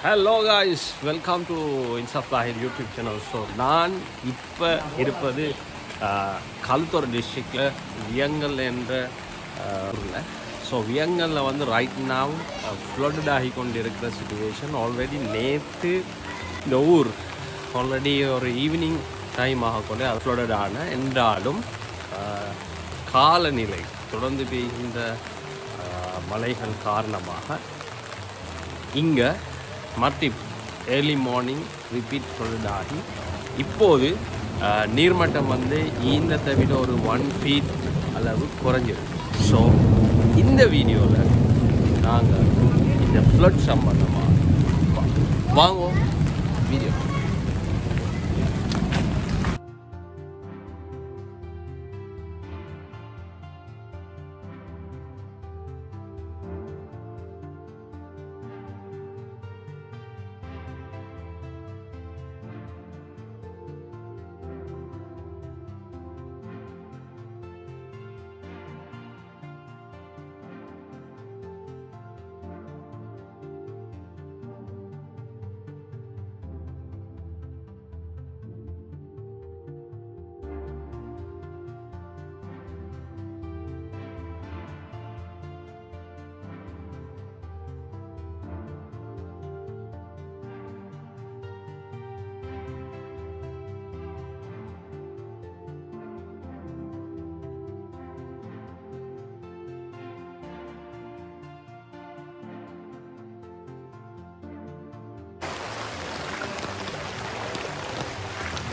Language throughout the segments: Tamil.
Hello guys, welcome to Insaf Lahir YouTube channel. So நான் இப்போ இருப்பது கல்தோர் டிஸ்ட்ரிக்டில் வியங்கல் என்ற ஊரில். ஸோ வியங்கலில் வந்து ரைட் நாவ் ஃப்ளட்டட் ஆகி கொண்டு இருக்கிற சுச்சுவேஷன். ஆல்ரெடி நேற்று இந்த ஊர் ஆல்ரெடி ஒரு ஈவினிங் டைம் ஆகக்கொண்டு அது ஃப்ளட்டட் ஆன என்றாலும் காலநிலை தொடர்ந்து பெய்கின்ற மழைகள் காரணமாக இங்கே மறுபடி ஏர்லி மார்னிங் ரிப்பீட் சொல்லிடாகி இப்போது நீர்மட்டம் வந்து ஈந்தத்தை விட ஒரு 1 feet அளவு குறைஞ்சிருக்கு. ஸோ இந்த வீடியோவில் நாங்கள் இந்த ஃப்ளட் சம்பந்தமாக வாங்குவோம் வீடியோ.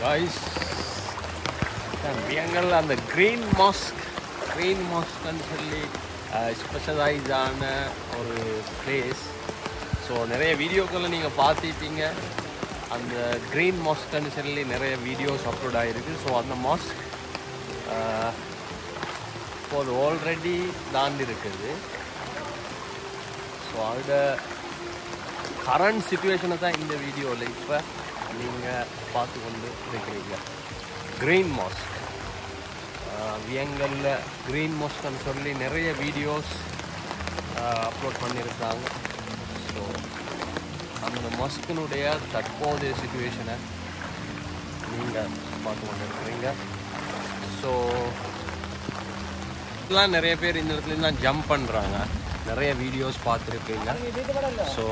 Guys, வியங்கல் அந்த க்ரீன் மாஸ்க்னு சொல்லி ஸ்பெஷலைஸ் ஆன ஒரு பிளேஸ். ஸோ நிறைய வீடியோக்களை நீங்கள் பார்த்துட்டீங்க. அந்த க்ரீன் மாஸ்க்னு சொல்லி நிறைய வீடியோஸ் அப்லோட் ஆகிருக்கு. ஸோ அந்த மாஸ்க் இப்போது ஆல்ரெடி தாண்டி இருக்குது. ஸோ அதோட கரண்ட் சிச்சுவேஷனை தான் இந்த வீடியோவில் இப்போ நீங்கள் பார்த்து கொண்டு இருக்கிறீங்க. க்ரீன் மாஸ்க் வியங்கல்ல க்ரீன் மாஸ்க்னு சொல்லி நிறைய வீடியோஸ் அப்லோட் பண்ணியிருக்காங்க. ஸோ அந்த மாஸ்கினுடைய தற்போதைய சிச்சுவேஷனை நீங்கள் பார்த்து கொண்டு இருக்கிறீங்க. ஸோ இதெல்லாம் நிறைய பேர் இந்த இடத்துலேருந்து தான் ஜம்ப் பண்ணுறாங்க. நிறைய வீடியோஸ் பார்த்துருப்பீங்க. ஸோ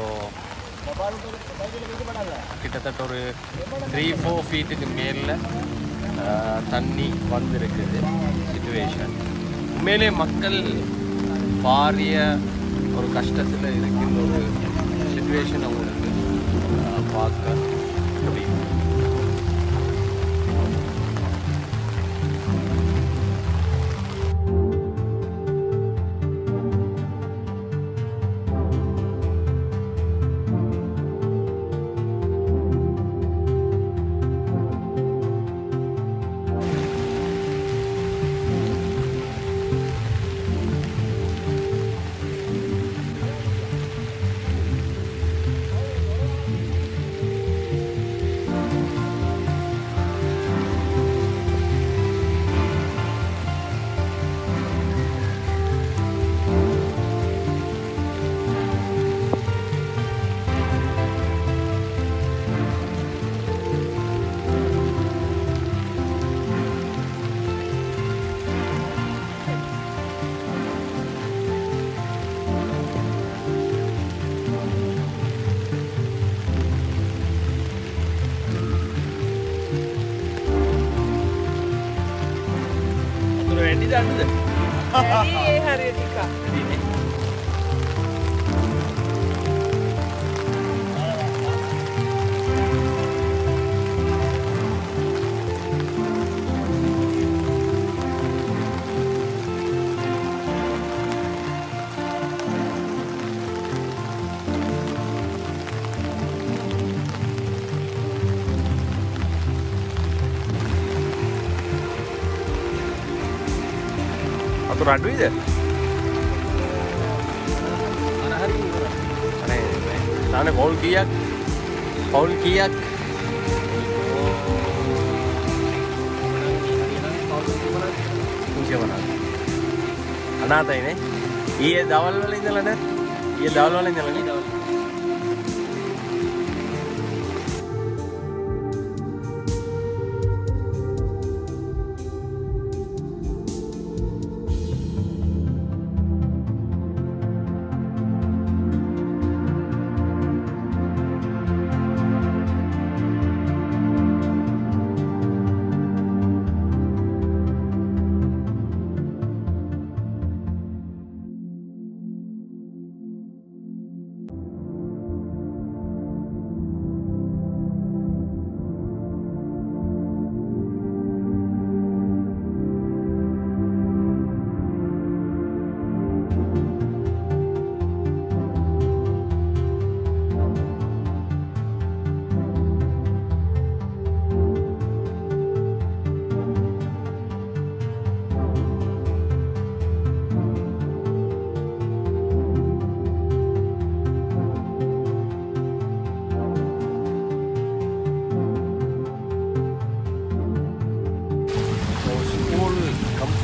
கிட்டத்தட்ட ஒரு 3-4 ஃபீட்டுக்கு மேலே தண்ணி வந்திருக்குது சிச்சுவேஷன். உண்மையிலே மக்கள் பாரிய ஒரு கஷ்டத்தில் இருக்கின்ற ஒரு சிச்சுவேஷன் அவங்களுக்கு பார்க்க முடியும். Ready dah tu? Ready hari ni kak. Ready. Atur adu je. Mana hari ni? Sana Paul kiyak. Kunci mana? Anak ini. Iya dawal wala indala na. Iya dawal wala indala ni.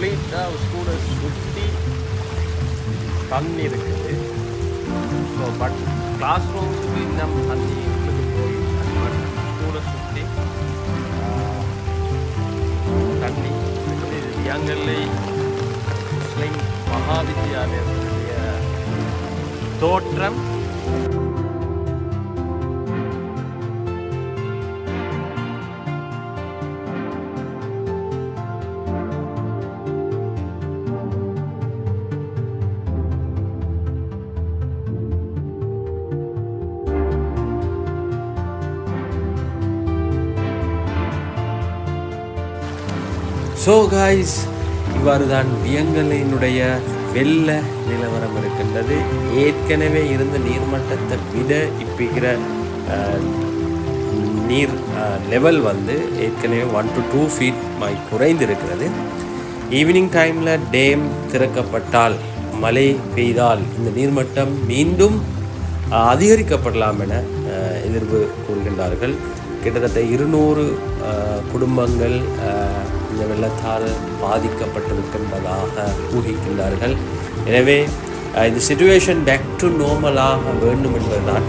கம்ப்ளீட்டாக ஸ்கூலை சுற்றி தண்ணி இருக்குது. ஸோ பட் கிளாஸ் ரூம்ஸுக்கு இன்னும் தண்ணி உங்களுக்கு போய் பட் ஸ்கூலை சுற்றி தண்ணி இருக்குது. இது வியங்கல்லை முஸ்லிம் மகாவித்யாலயத்தினுடைய தோற்றம். ஸோ காய்ஸ், இவ்வாறு தான் வியங்கலினுடைய வெள்ள நிலவரம் இருக்கின்றது. ஏற்கனவே இருந்த நீர்மட்டத்தை விட இப்போக்கிற நீர் லெவல் வந்து ஏற்கனவே 1 to 2 feet குறைந்து இருக்கிறது. ஈவினிங் டைமில் டேம் திறக்கப்பட்டால், மழை பெய்தால் இந்த நீர்மட்டம் மீண்டும் அதிகரிக்கப்படலாம் என எதிர்ப்பு கூறுகின்றார்கள். கிட்டத்தட்ட 200 குடும்பங்கள் இந்த வெள்ளத்தால் பாதிக்கப்பட்டிருக்கின்றதாக ஊகிக்கின்றார்கள். எனவே இந்த சிச்சுவேஷன் பேக் டு நார்மலாக வேண்டும் என்பதுதான்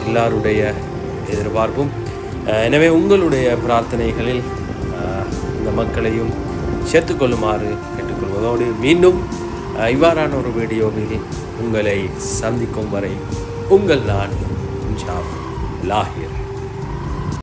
எல்லாருடைய எதிர்பார்ப்பும். எனவே உங்களுடைய பிரார்த்தனைகளில் இந்த மக்களையும் சேர்த்துக்கொள்ளுமாறு கேட்டுக்கொள்வதோடு மீண்டும் இவ்வாறான ஒரு வீடியோவில் உங்களை சந்திக்கும் வரை உங்கள் நான் இன்ஷா அல்லாஹ்.